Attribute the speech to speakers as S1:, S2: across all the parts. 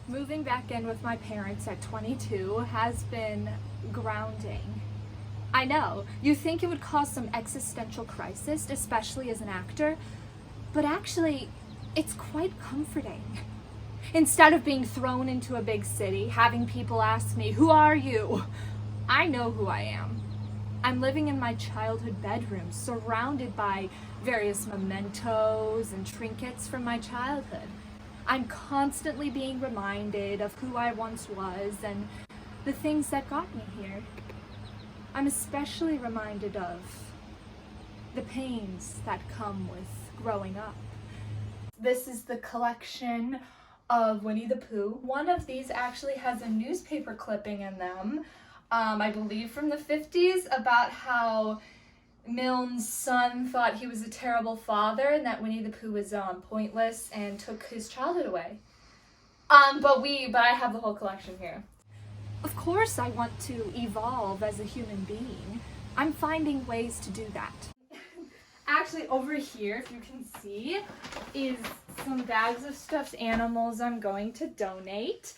S1: Moving back in with my parents at 22 has been grounding. I know, you think it would cause some existential crisis, especially as an actor, but actually, it's quite comforting. Instead of being thrown into a big city, having people ask me, "Who are you?" I know who I am. I'm living in my childhood bedroom, surrounded by various mementos and trinkets from my childhood. I'm constantly being reminded of who I once was and the things that got me here. I'm especially reminded of the pains that come with growing up. This is the collection of Winnie the Pooh. One of these actually has a newspaper clipping in them, I believe from the 50s, about how Milne's son thought he was a terrible father and that Winnie the Pooh was pointless and took his childhood away. But I have the whole collection here. Of course I want to evolve as a human being. I'm finding ways to do that. Actually, over here, if you can see, is some bags of stuffed animals I'm going to donate.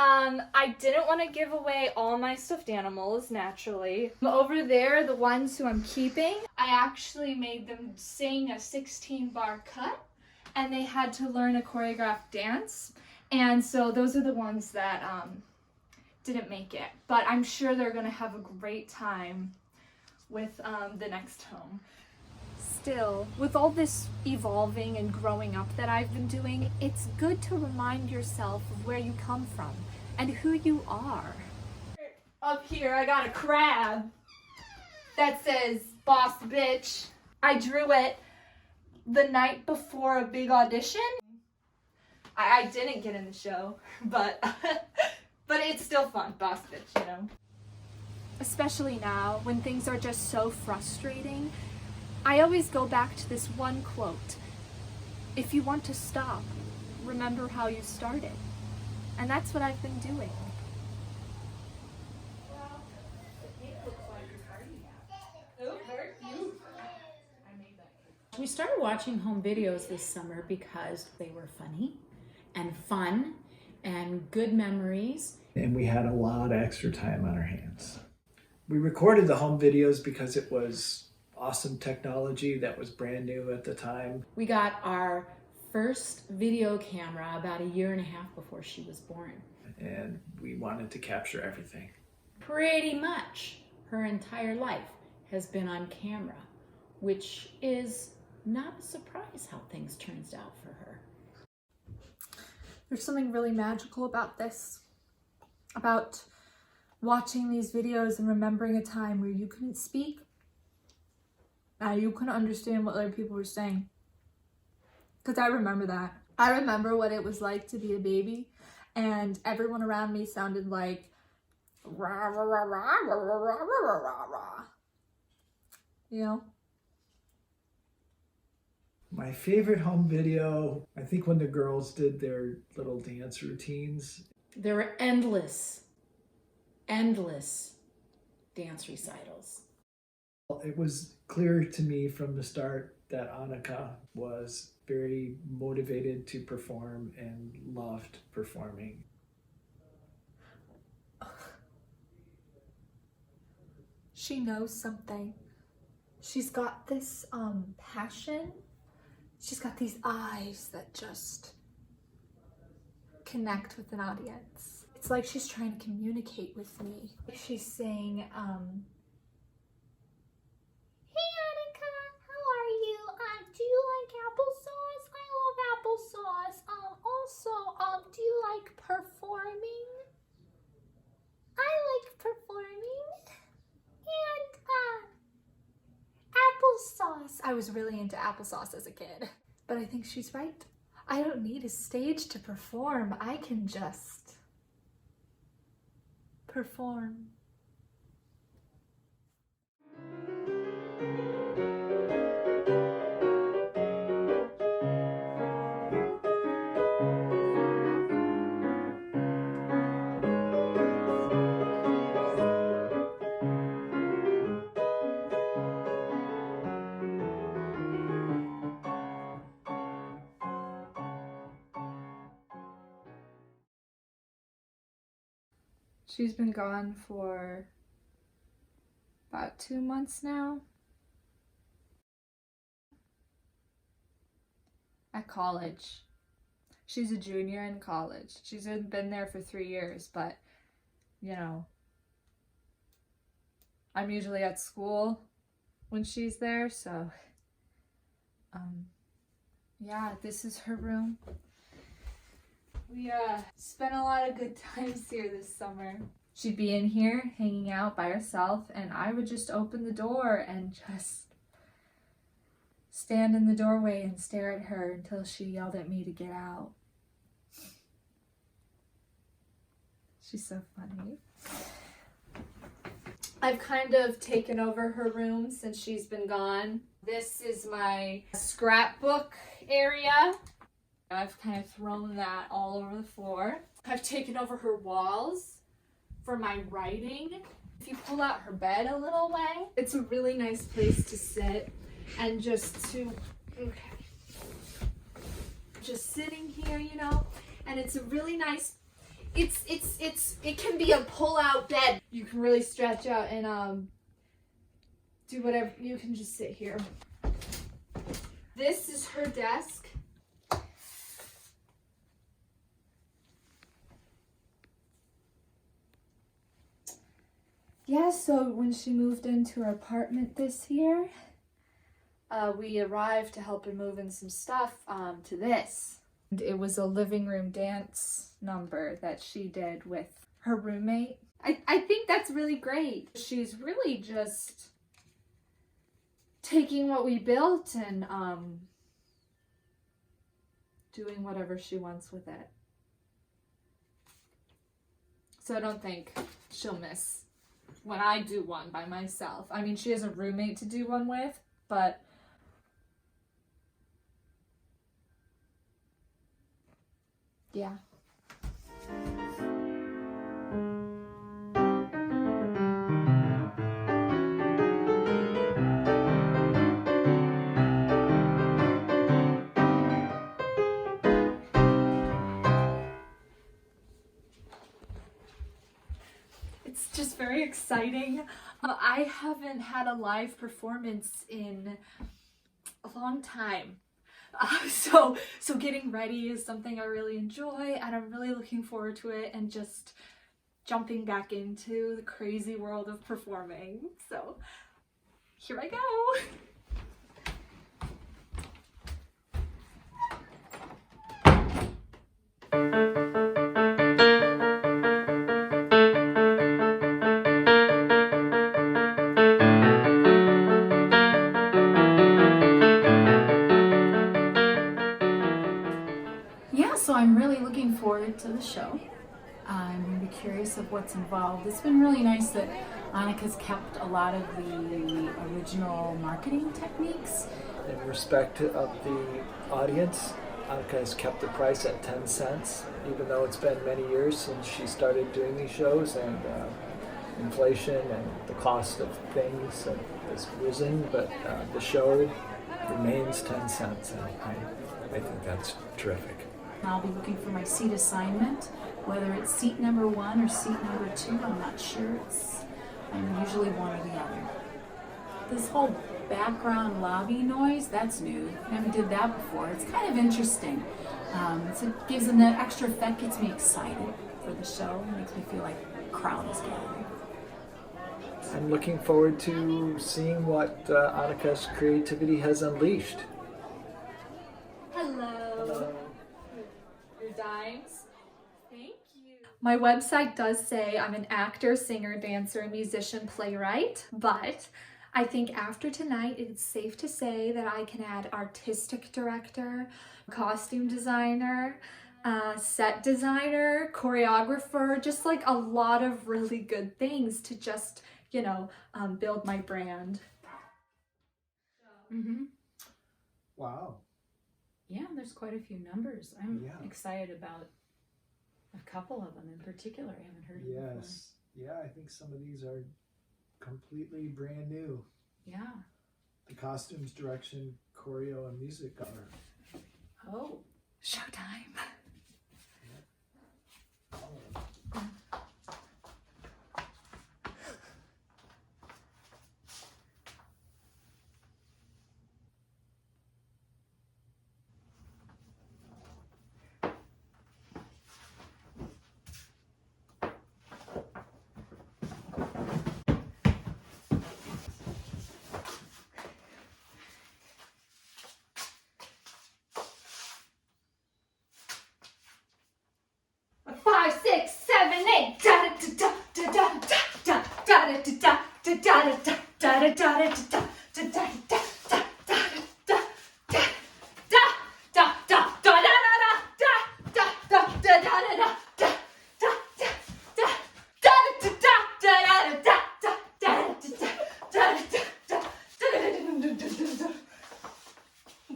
S1: I didn't want to give away all my stuffed animals, naturally. Over there, the ones who I'm keeping, I actually made them sing a 16-bar cut, and they had to learn a choreographed dance. And so those are the ones that didn't make it. But I'm sure they're going to have a great time with the next home. Still, with all this evolving and growing up that I've been doing, it's good to remind yourself of where you come from and who you are. Up here, I got a crab that says "Boss Bitch." I drew it the night before a big audition. I didn't get in the show, but but it's still fun, Boss Bitch, you know. Especially now, when things are just so frustrating, I always go back to this one quote: if you want to stop, remember how you started. And that's what I've been doing. Well, the cake looks like you're partying at. Oh, very cute. I made that cake.
S2: We started watching home videos this summer because they were funny and fun and good memories.
S3: And we had a lot of extra time on our hands. We recorded the home videos because it was awesome technology that was brand new at the time.
S2: We got our first video camera about 1.5 years before she was born.
S3: And we wanted to capture everything.
S2: Pretty much her entire life has been on camera, which is not a surprise how things turns out for her.
S1: There's something really magical about this, about watching these videos and remembering a time where you couldn't speak. You couldn't understand what other people were saying. Because I remember that. I remember what it was like to be a baby, and everyone around me sounded like rah, rah, rah, rah, rah, rah, rah, rah, rah, rah. You know?
S3: My favorite home video, I think when the girls did their little dance routines.
S2: There were endless dance recitals.
S3: It was clear to me from the start that Annika was very motivated to perform and loved performing.
S1: She knows something. She's got this passion. She's got these eyes that just connect with an audience. It's like she's trying to communicate with me. She's saying, "Hey Annika, how are you? Do you like applesauce? I love applesauce. Also, do you like performing? I like performing. And, applesauce." I was really into applesauce as a kid. But I think she's right. I don't need a stage to perform. I can just perform. She's been gone for about 2 months now. At college. She's a junior in college. She's been there for 3 years, but, you know, I'm usually at school when she's there, so, yeah, this is her room. We, spent a lot of good times here this summer. She'd be in here hanging out by herself, and I would just open the door and just stand in the doorway and stare at her until she yelled at me to get out. She's so funny. I've kind of taken over her room since she's been gone. This is my scrapbook area. I've kind of thrown that all over the floor. I've taken over her walls for my writing. If you pull out her bed a little way, it's a really nice place to sit and just just sitting here, you know, and it's a really nice, it can be a pull-out bed. You can really stretch out and do whatever. You can just sit here. This is her desk. Yeah, so when she moved into her apartment this year, we arrived to help her move in some stuff to this. And it was a living room dance number that she did with her roommate. I think that's really great. She's really just taking what we built and doing whatever she wants with it. So I don't think she'll miss when I do one by myself. I mean, she has a roommate to do one with, but yeah. It's just very exciting. I haven't had a live performance in a long time. So getting ready is something I really enjoy, and I'm really looking forward to it and just jumping back into the crazy world of performing. So here I go.
S2: So I'm really looking forward to the show. I'm going to be curious of what's involved. It's been really nice that Annika's kept a lot of the original marketing techniques.
S3: In respect of the audience, Annika has kept the price at 10 cents, even though it's been many years since she started doing these shows, and inflation and the cost of things has risen, but the show remains 10 cents, and I think that's terrific.
S2: I'll be looking for my seat assignment, whether it's seat number 1 or seat number 2, I'm not sure. I'm usually one or the other. This whole background lobby noise, that's new. I never did that before. It's kind of interesting. So it gives them that extra effect, gets me excited for the show, makes me feel like a crowd is gathering.
S3: I'm looking forward to seeing what Annika's creativity has unleashed.
S1: Hello. Your dimes. Thank you. My website does say I'm an actor, singer, dancer, musician, playwright, but I think after tonight it's safe to say that I can add artistic director, costume designer, set designer, choreographer, just like a lot of really good things to just, you know, build my brand.
S2: Mm-hmm.
S3: Wow.
S2: Yeah, there's quite a few numbers. I'm excited about a couple of them in particular. I haven't heard of before.
S3: Yes. Yeah, I think some of these are completely brand new.
S2: Yeah.
S3: The costumes, direction, choreo, and music are.
S2: Oh.
S1: Showtime. serenade. Da da da da da da da da da da da da da da da da da da da.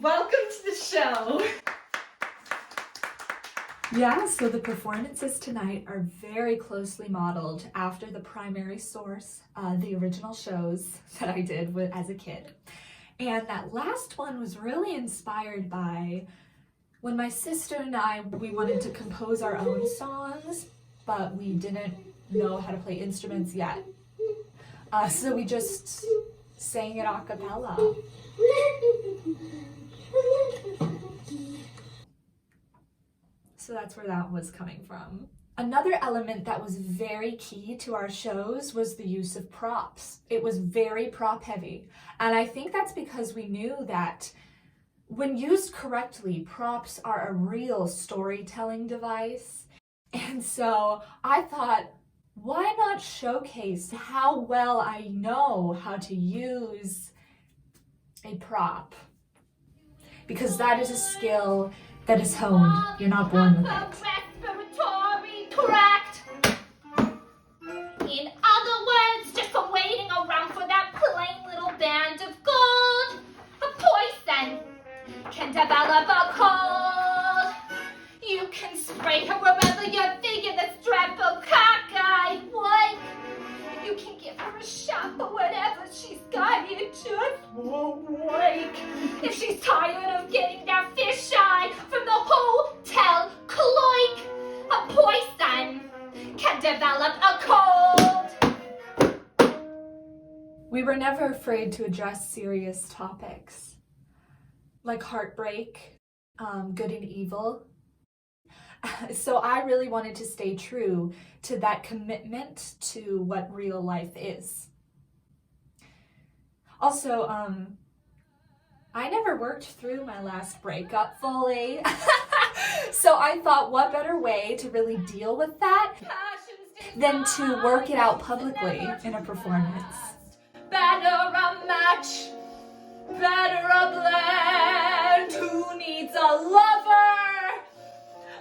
S1: Welcome to the show. Yeah, so the performances tonight are very closely modeled after the primary source, the original shows that I did as a kid. And that last one was really inspired by when my sister and we wanted to compose our own songs, but we didn't know how to play instruments yet. So we just sang it a cappella. So that's where that was coming from. Another element that was very key to our shows was the use of props. It was very prop heavy. And I think that's because we knew that when used correctly, props are a real storytelling device. And so I thought, why not showcase how well I know how to use a prop? Because that is a skill that is honed. You're not born with it.
S4: Respiratory tract. In other words, just waiting around for that plain little band of gold. A poison can develop a cold. You can spray her wherever you figure the streptococci. What? You can give her a shot, but whatever she's got, it just won't work. If she's tired of getting that fisheye from the hotel cloak, a poison can develop a cold.
S1: We were never afraid to address serious topics, like heartbreak, good and evil. So I really wanted to stay true to that commitment to what real life is. Also, I never worked through my last breakup fully. So I thought, what better way to really deal with that than to work it out publicly in a performance.
S4: Better a match, better a blend. Who needs a lover?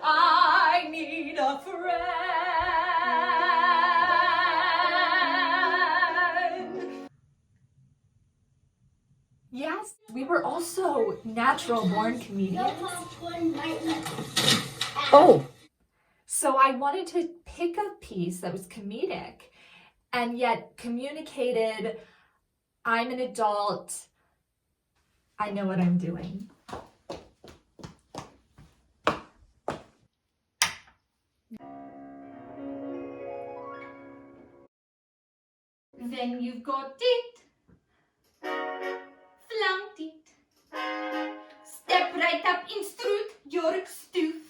S4: I need a friend.
S1: Yes, we were also natural born comedians.
S3: Oh!
S1: So I wanted to pick a piece that was comedic and yet communicated, I'm an adult, I know what I'm doing.
S4: Then you've got it, flunked it. Step right up in strut, you're stoof.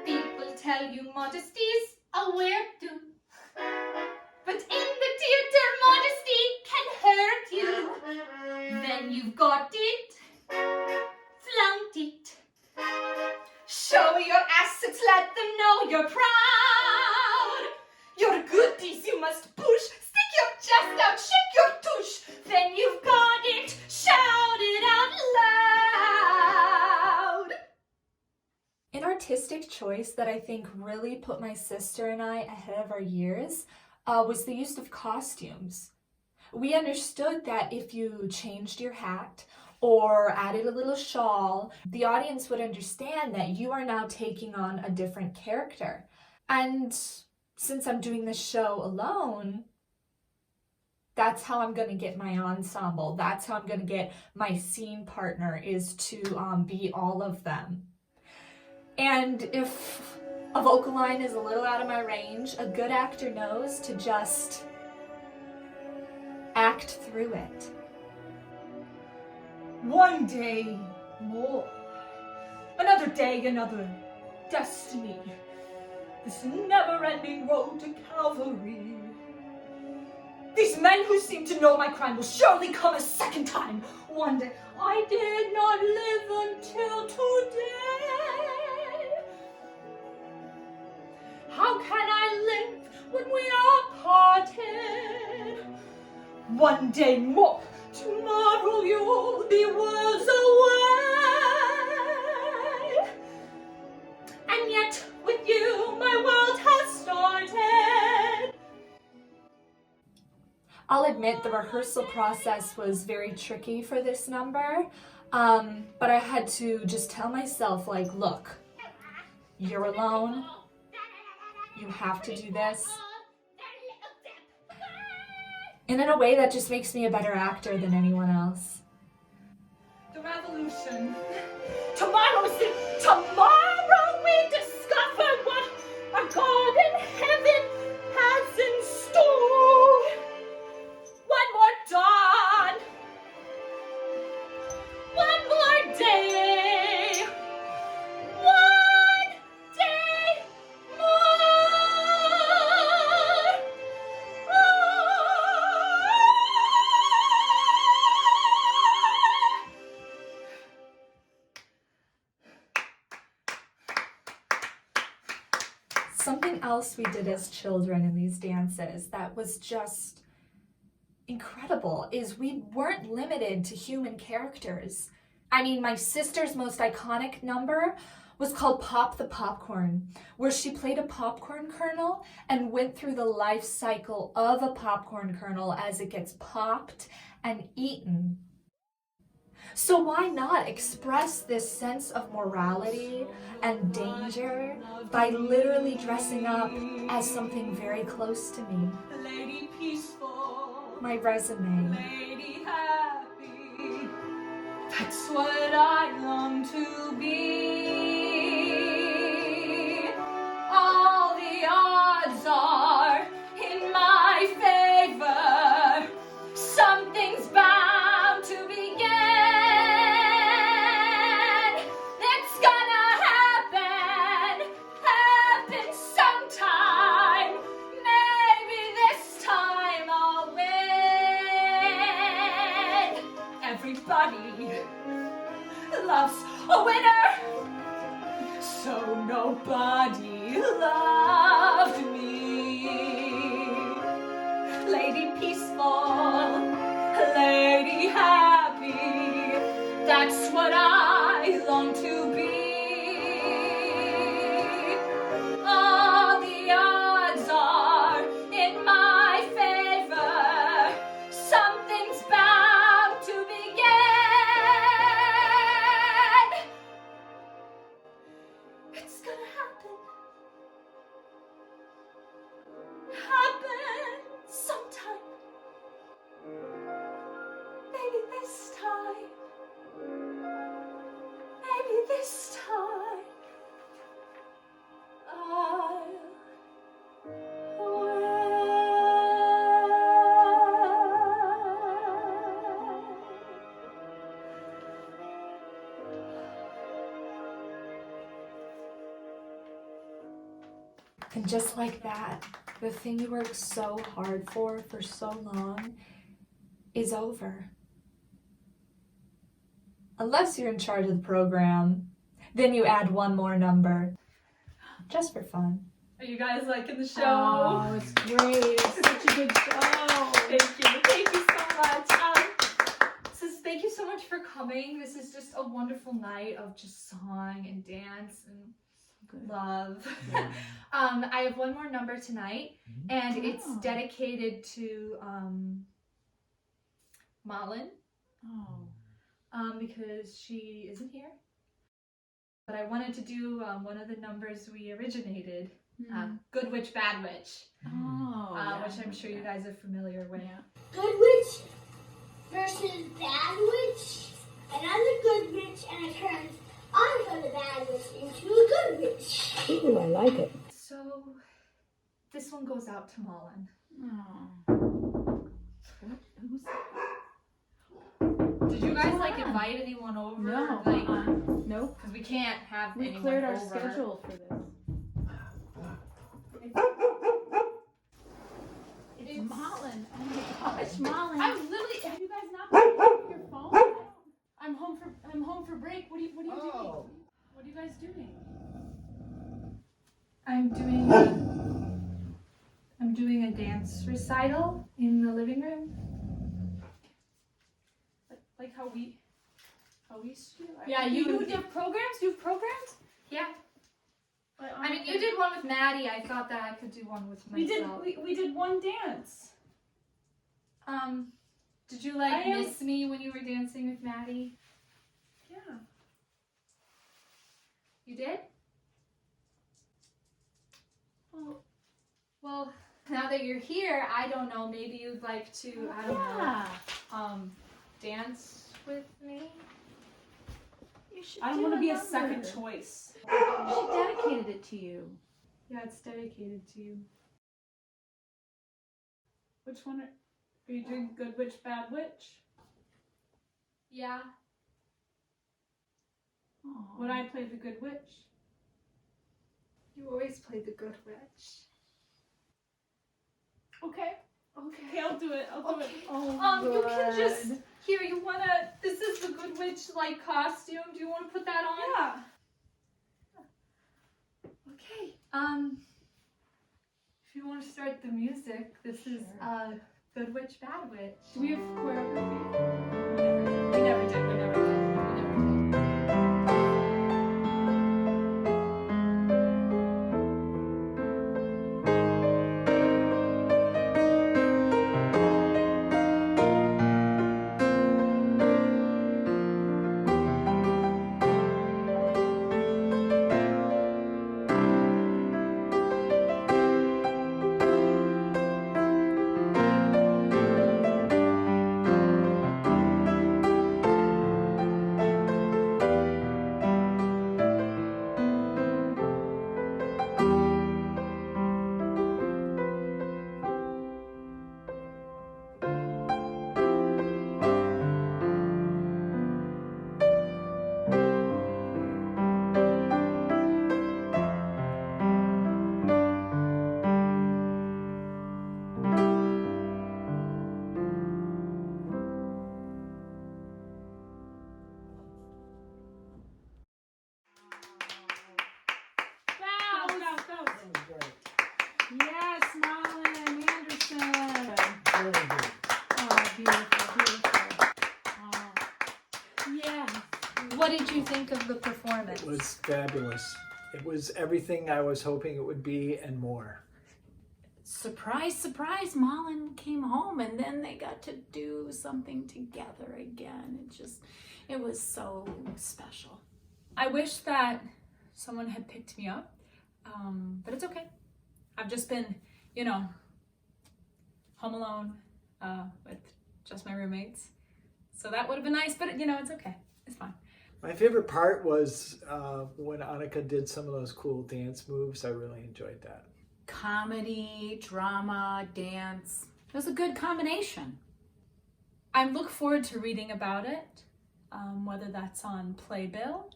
S4: People tell you modesty's a weird do, but in the theater modesty can hurt you. Then you've got it, flunked it. Show your assets, let them know you're proud. You're a good piece, you must push. Stick your chest out, shake your tush. Then you've got it, shout it out loud.
S1: An artistic choice that I think really put my sister and I ahead of our years was the use of costumes. We understood that if you changed your hat or added a little shawl, the audience would understand that you are now taking on a different character. And since I'm doing this show alone, that's how I'm going to get my ensemble. That's how I'm going to get my scene partner, is to be all of them. And if a vocal line is a little out of my range, a good actor knows to just act through it.
S4: One day more. Another day, another destiny. This never-ending road to Calvary. These men who seem to know my crime will surely come a second time. One day. I did not live until today. one day more. Tomorrow you'll be worlds away. And yet, with you, my world has started.
S1: I'll admit the rehearsal process was very tricky for this number, but I had to just tell myself, like, look, you're alone, you have to do this. And in a way that just makes me a better actor than anyone else.
S4: The revolution. Tomorrow we discover what our God in heaven has in store. One more dawn. One more day. One day more.
S1: Something else we did as children in these dances that was just incredible is we weren't limited to human characters. I mean, my sister's most iconic number was called Pop the Popcorn, where she played a popcorn kernel and went through the life cycle of a popcorn kernel as it gets popped and eaten. So why not express this sense of morality and danger by literally dressing up as something very close to me?
S4: Lady peaceful.
S1: My resume.
S4: Lady happy. That's what I long to be. All the odds are in my favor. Something's bound to begin. It's gonna happen sometime. Maybe this time I'll win. Everybody loves a winner, so nobody loved me. Lady peaceful, lady happy, that's what I long to be. All the odds are in my favor. Something's bound to begin. It's gonna happen sometime. Maybe this time. Maybe this time. I'll
S1: And just like that, the thing you worked so hard for so long is over. Unless you're in charge of the program, then you add one more number, just for fun.
S4: Are you guys liking the show?
S2: Oh, it's great. It's such a good show.
S4: Thank you so much. Thank you so much for coming. This is just a wonderful night of just song and dance and love.
S2: Yeah.
S4: I have one more number tonight, and it's dedicated to Malin, because she isn't here. But I wanted to do one of the numbers we originated, Good Witch, Bad Witch, which I'm sure you guys are familiar with.
S2: Yeah.
S5: Good witch versus bad witch. Another good witch, and it turns on the bad witch into a good witch.
S6: Ooh, I like it.
S4: So this one goes out to Malin. Did you guys invite anyone over?
S2: No. Nope.
S4: Because we can't have
S2: We
S4: anyone
S2: cleared our
S4: over.
S2: schedule for this. It's Malin. Oh my gosh, Malin.
S4: I'm literally.
S2: Have you guys not been on your phone? I'm home for break. What are you doing? What are you guys doing?
S4: I'm doing a dance recital in the living room.
S6: like how we used to do.
S1: Yeah, you have programs? You have programs? Yeah.
S6: But,
S1: I mean, you did one with Maddie. I thought that I could do one with myself.
S6: We did one dance.
S1: Did you miss me when you were dancing with Maddie?
S6: Yeah.
S1: You did? Well, now that you're here, I don't know, maybe you'd like to, I don't know, dance with me?
S2: You should
S6: I don't want to be a second choice.
S2: She dedicated it to you.
S6: Yeah, it's dedicated to you. Which one are you doing? Good Witch, Bad Witch?
S1: Yeah.
S2: Aw.
S6: Would I play the Good Witch?
S1: You always play the good witch.
S6: Okay.
S1: Okay.
S6: I'll do it. I'll do it.
S2: Oh,
S1: you can just, here, you wanna, this is the good witch, costume. Do you wanna put that on?
S6: Yeah.
S1: Okay. If you wanna start the music, this is, Good Witch, Bad Witch.
S6: Do we have choreography?
S1: We never did.
S2: Yes, Marlon Anderson.
S3: Very good.
S2: Oh, beautiful. Oh, yes.
S1: What did you think of the performance?
S3: It was fabulous. It was everything I was hoping it would be and more.
S2: Surprise, surprise, Marlon came home and then they got to do something together again. It was so special.
S6: I wish that someone had picked me up, but it's okay. I've just been, home alone with just my roommates. So that would have been nice, but it's okay. It's fine.
S3: My favorite part was when Annika did some of those cool dance moves. I really enjoyed that.
S2: Comedy, drama, dance. It was a good combination.
S6: I look forward to reading about it, whether that's on Playbill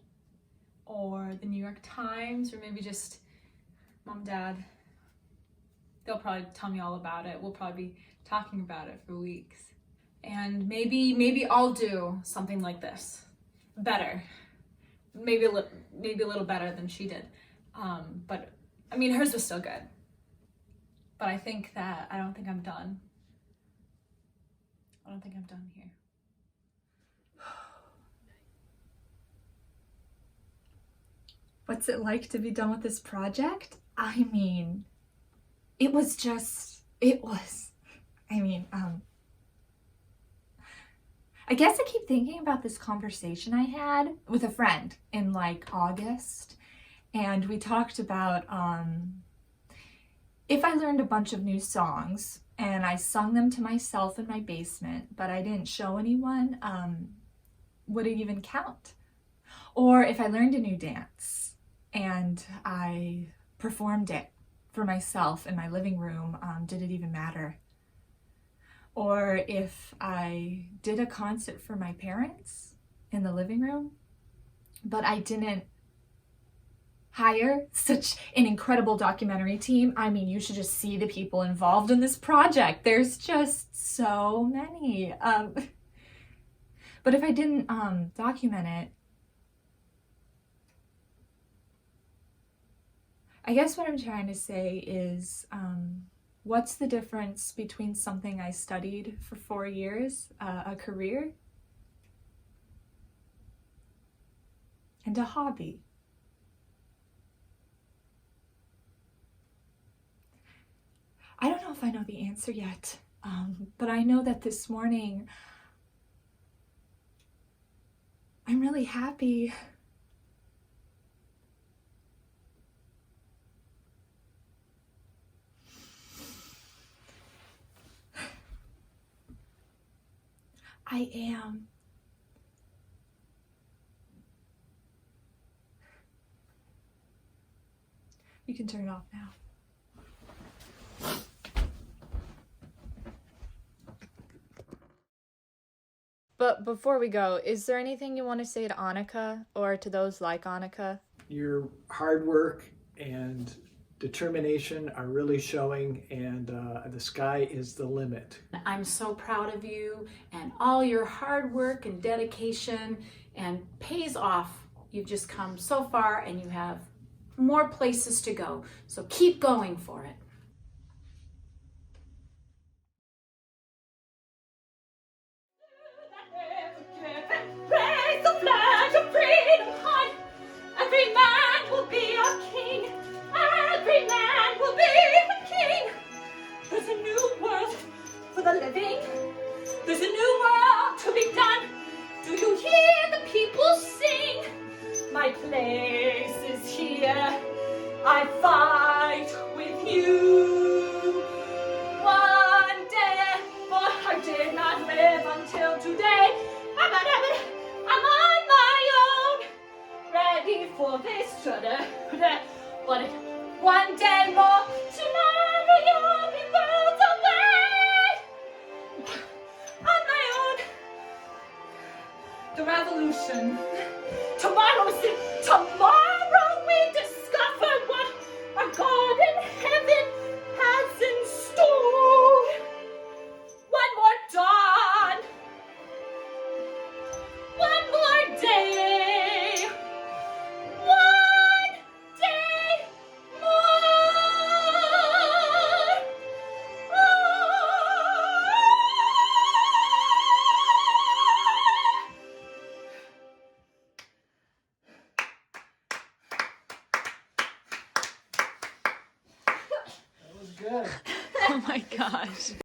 S6: or the New York Times, or maybe just Mom, Dad. They'll probably tell me all about it. We'll probably be talking about it for weeks. And maybe I'll do something like this. Better. Maybe a little better than she did. But I mean, hers was still good. But I don't think I'm done. I don't think I'm done here.
S1: What's it like to be done with this project? I mean, I guess I keep thinking about this conversation I had with a friend in August, and we talked about if I learned a bunch of new songs and I sung them to myself in my basement, but I didn't show anyone, would it even count? Or if I learned a new dance and I performed it for myself in my living room, did it even matter? Or if I did a concert for my parents in the living room, but I didn't hire such an incredible documentary team. I mean, you should just see the people involved in this project. There's just so many. But if I didn't document it, I guess what I'm trying to say is, what's the difference between something I studied for 4 years, a career, and a hobby. I don't know if I know the answer yet, but I know that this morning I'm really happy. I am. You can turn it off now.
S7: But before we go, is there anything you want to say to Annika or to those like Annika?
S3: Your hard work and determination are really showing, and the sky is the limit.
S2: I'm so proud of you and all your hard work and dedication, and pays off. You've just come so far and you have more places to go. So keep going for it.
S4: Raise the flag of freedom high. Every man will be a king. Every man will be a king. There's a new world for the living. There's a new world to be done. Do you hear the people sing? My place is here. I fight with you. One day, for I did not live until today. I'm on my own, ready for this shudder. But one day more, tomorrow you'll be worlds away. On my own, the revolution. Tomorrow we discover what our God in heaven has in store. One more dawn. One more day. One day more.
S3: That was good.
S7: Oh my gosh.